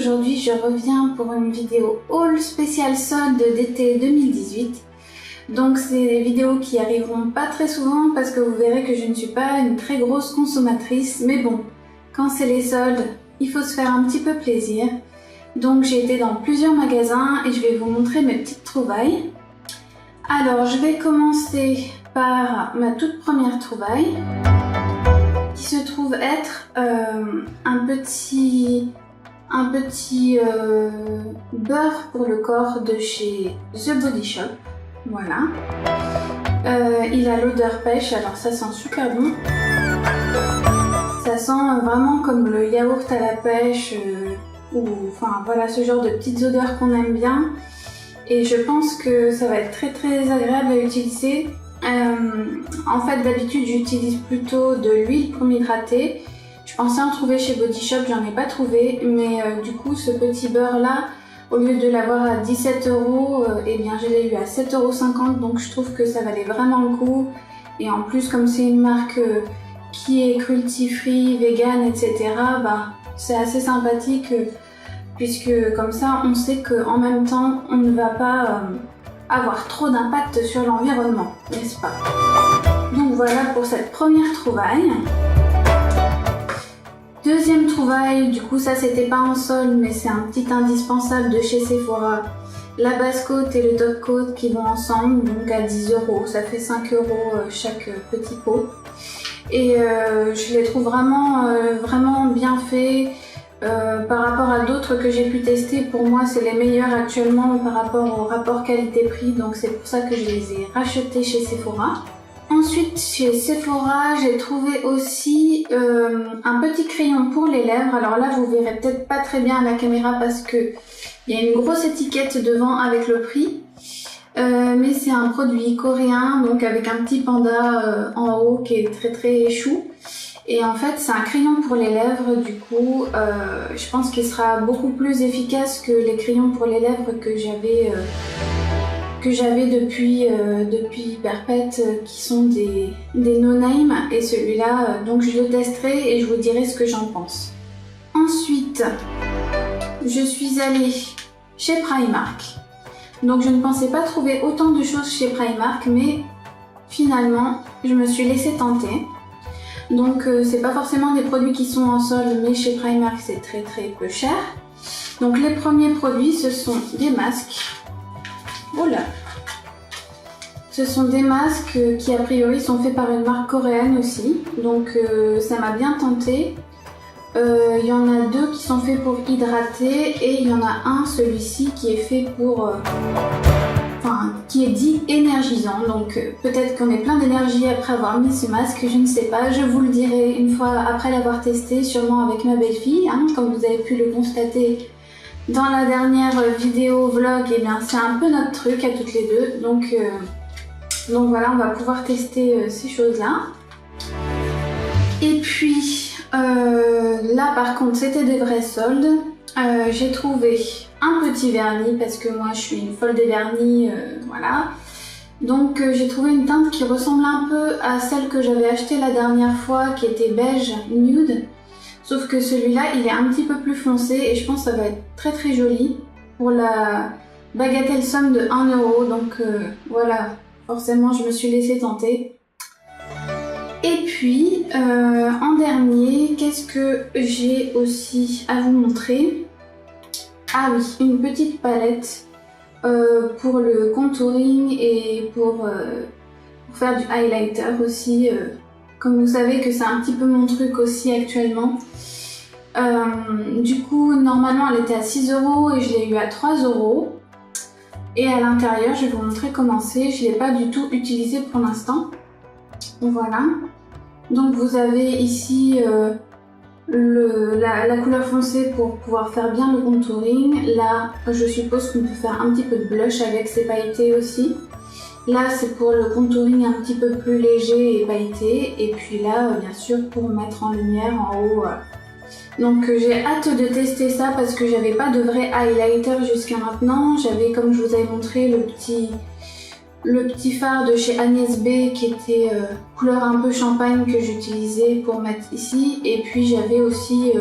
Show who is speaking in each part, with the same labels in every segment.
Speaker 1: aujourd'hui je reviens pour une vidéo haul spéciale solde d'été 2018. Donc c'est des vidéos qui arriveront pas très souvent parce que vous verrez que je ne suis pas une très grosse consommatrice. Mais bon, quand c'est les soldes, il faut se faire un petit peu plaisir. Donc j'ai été dans plusieurs magasins et je vais vous montrer mes petites trouvailles. Alors je vais commencer par ma toute première trouvaille, qui se trouve être un petit beurre pour le corps de chez The Body Shop. Voilà. Il a l'odeur pêche, alors ça sent super bon. Ça sent vraiment comme le yaourt à la pêche, ou enfin voilà, ce genre de petites odeurs qu'on aime bien. Et je pense que ça va être très très agréable à utiliser. En fait, d'habitude, j'utilise plutôt de l'huile pour m'hydrater. Je pensais en trouver chez Body Shop, j'en ai pas trouvé. Mais du coup, ce petit beurre-là, au lieu de l'avoir à 17 €, eh bien, je l'ai eu à 7,50 €. Donc, je trouve que ça valait vraiment le coup. Et en plus, comme c'est une marque qui est cruelty-free, vegan, etc., bah, c'est assez sympathique. Puisque comme ça, on sait qu'en même temps, on ne va pas avoir trop d'impact sur l'environnement, n'est-ce pas? Donc voilà pour cette première trouvaille. Deuxième trouvaille, du coup ça c'était pas en solde, mais c'est un petit indispensable de chez Sephora. La base coat et le top coat qui vont ensemble, donc à 10 €, ça fait 5 € chaque petit pot. Et je les trouve vraiment bien faits. Par rapport à d'autres que j'ai pu tester, pour moi c'est les meilleurs actuellement par rapport au rapport qualité-prix, donc c'est pour ça que je les ai rachetés chez Sephora. Ensuite, chez Sephora, j'ai trouvé aussi un petit crayon pour les lèvres. Alors là, vous verrez peut-être pas très bien à la caméra parce que il y a une grosse étiquette devant avec le prix. Mais c'est un produit coréen, donc avec un petit panda en haut qui est très très chou. Et en fait, c'est un crayon pour les lèvres, du coup, je pense qu'il sera beaucoup plus efficace que les crayons pour les lèvres que j'avais depuis Perpète, qui sont des no-name. Et celui-là, donc je le testerai et je vous dirai ce que j'en pense. Ensuite, je suis allée chez Primark. Donc je ne pensais pas trouver autant de choses chez Primark, mais finalement, je me suis laissée tenter. Donc c'est pas forcément des produits qui sont en solde, mais chez Primark c'est très très peu cher. Donc les premiers produits, ce sont des masques. Voilà. Ce sont des masques qui a priori sont faits par une marque coréenne aussi. Donc ça m'a bien tenté. Il y en a deux qui sont faits pour hydrater et il y en a un, celui-ci, qui est fait pour... qui est dit énergisant, donc peut-être qu'on est plein d'énergie après avoir mis ce masque, je ne sais pas, je vous le dirai une fois après l'avoir testé, sûrement avec ma belle-fille, hein, comme vous avez pu le constater dans la dernière vidéo vlog. Et bien c'est un peu notre truc à toutes les deux, donc voilà, on va pouvoir tester ces choses-là. Et puis là par contre c'était des vrais soldes. J'ai trouvé un petit vernis parce que moi je suis une folle des vernis, voilà. Donc j'ai trouvé une teinte qui ressemble un peu à celle que j'avais achetée la dernière fois, qui était beige nude. Sauf que celui-là il est un petit peu plus foncé et je pense que ça va être très très joli pour la bagatelle somme de 1 €. Donc voilà, forcément je me suis laissée tenter. Et puis en dernier, qu'est-ce que j'ai aussi à vous montrer? Ah oui, une petite palette pour le contouring et pour faire du highlighter aussi. Comme vous savez que c'est un petit peu mon truc aussi actuellement. Du coup, normalement elle était à 6 € et je l'ai eu à 3 €. Et à l'intérieur, je vais vous montrer comment c'est. Je ne l'ai pas du tout utilisé pour l'instant. Voilà. Donc vous avez ici la couleur foncée pour pouvoir faire bien le contouring. Là, je suppose qu'on peut faire un petit peu de blush avec, ces pailletés aussi. Là, c'est pour le contouring un petit peu plus léger et pailleté. Et puis là, bien sûr, pour mettre en lumière en haut. Donc j'ai hâte de tester ça parce que j'avais pas de vrai highlighter jusqu'à maintenant. J'avais, comme je vous avais montré, le petit fard de chez Agnès B qui était couleur un peu champagne que j'utilisais pour mettre ici. Et puis j'avais aussi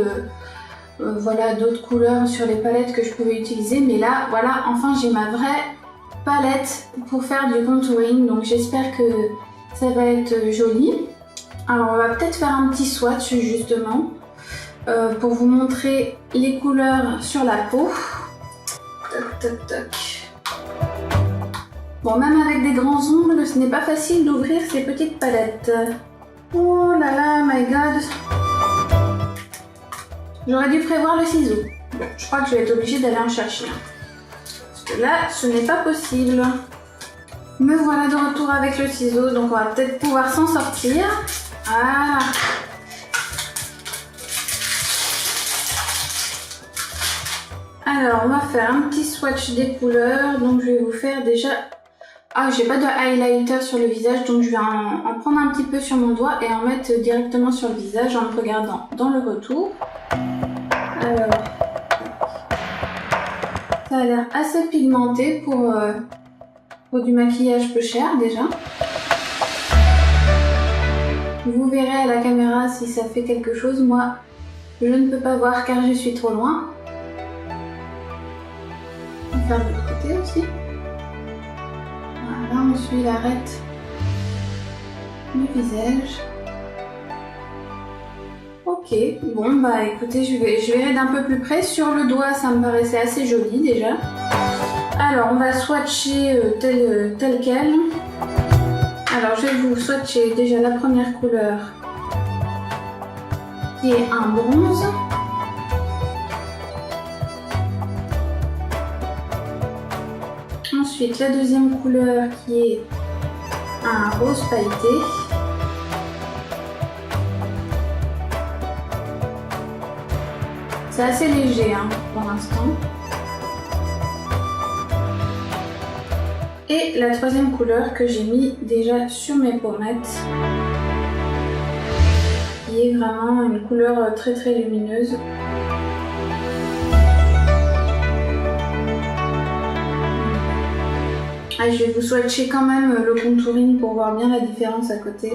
Speaker 1: voilà, d'autres couleurs sur les palettes que je pouvais utiliser. Mais là, voilà, enfin j'ai ma vraie palette pour faire du contouring. Donc j'espère que ça va être joli. Alors on va peut-être faire un petit swatch justement pour vous montrer les couleurs sur la peau. Toc toc toc. Bon, même avec des grands ongles, ce n'est pas facile d'ouvrir ces petites palettes. Oh là là, my god. J'aurais dû prévoir le ciseau. Bon, je crois que je vais être obligée d'aller en chercher un. Parce que là, ce n'est pas possible. Me voilà de retour avec le ciseau, donc on va peut-être pouvoir s'en sortir. Voilà. Alors, on va faire un petit swatch des couleurs. Donc, je vais vous faire déjà... Ah, j'ai pas de highlighter sur le visage, donc je vais en prendre un petit peu sur mon doigt et en mettre directement sur le visage en me regardant dans le retour. Alors, ça a l'air assez pigmenté pour du maquillage peu cher déjà. Vous verrez à la caméra si ça fait quelque chose. Moi, je ne peux pas voir car je suis trop loin. On va faire de l'autre côté aussi. Voilà, on suit l'arête du visage. Ok, bon bah écoutez, je verrai d'un peu plus près. Sur le doigt, ça me paraissait assez joli déjà. Alors, on va swatcher tel quel. Alors, je vais vous swatcher déjà la première couleur qui est un bronze. Ensuite, la deuxième couleur qui est un rose pailleté. C'est assez léger hein, pour l'instant. Et la troisième couleur que j'ai mis déjà sur mes pommettes, qui est vraiment une couleur très très lumineuse. Ah, je vais vous swatcher quand même le contouring pour voir bien la différence à côté.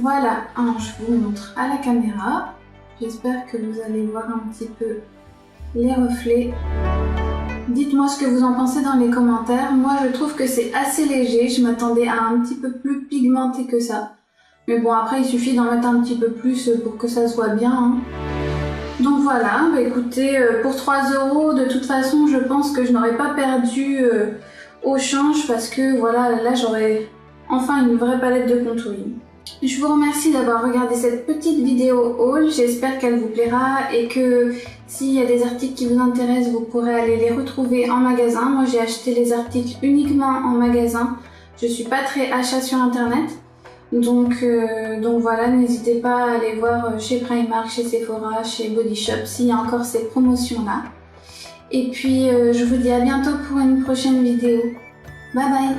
Speaker 1: Voilà, alors je vous montre à la caméra. J'espère que vous allez voir un petit peu les reflets. Dites-moi ce que vous en pensez dans les commentaires. Moi, je trouve que c'est assez léger. Je m'attendais à un petit peu plus pigmenté que ça. Mais bon, après, il suffit d'en mettre un petit peu plus pour que ça soit bien. Hein. Donc voilà, bah écoutez, pour 3 €, de toute façon, je pense que je n'aurais pas perdu au change parce que voilà, là, j'aurais enfin une vraie palette de contouring. Je vous remercie d'avoir regardé cette petite vidéo haul, j'espère qu'elle vous plaira et que s'il y a des articles qui vous intéressent, vous pourrez aller les retrouver en magasin. Moi j'ai acheté les articles uniquement en magasin, je suis pas très achat sur internet. Donc voilà, n'hésitez pas à aller voir chez Primark, chez Sephora, chez Body Shop s'il y a encore ces promotions là. Et puis je vous dis à bientôt pour une prochaine vidéo. Bye bye!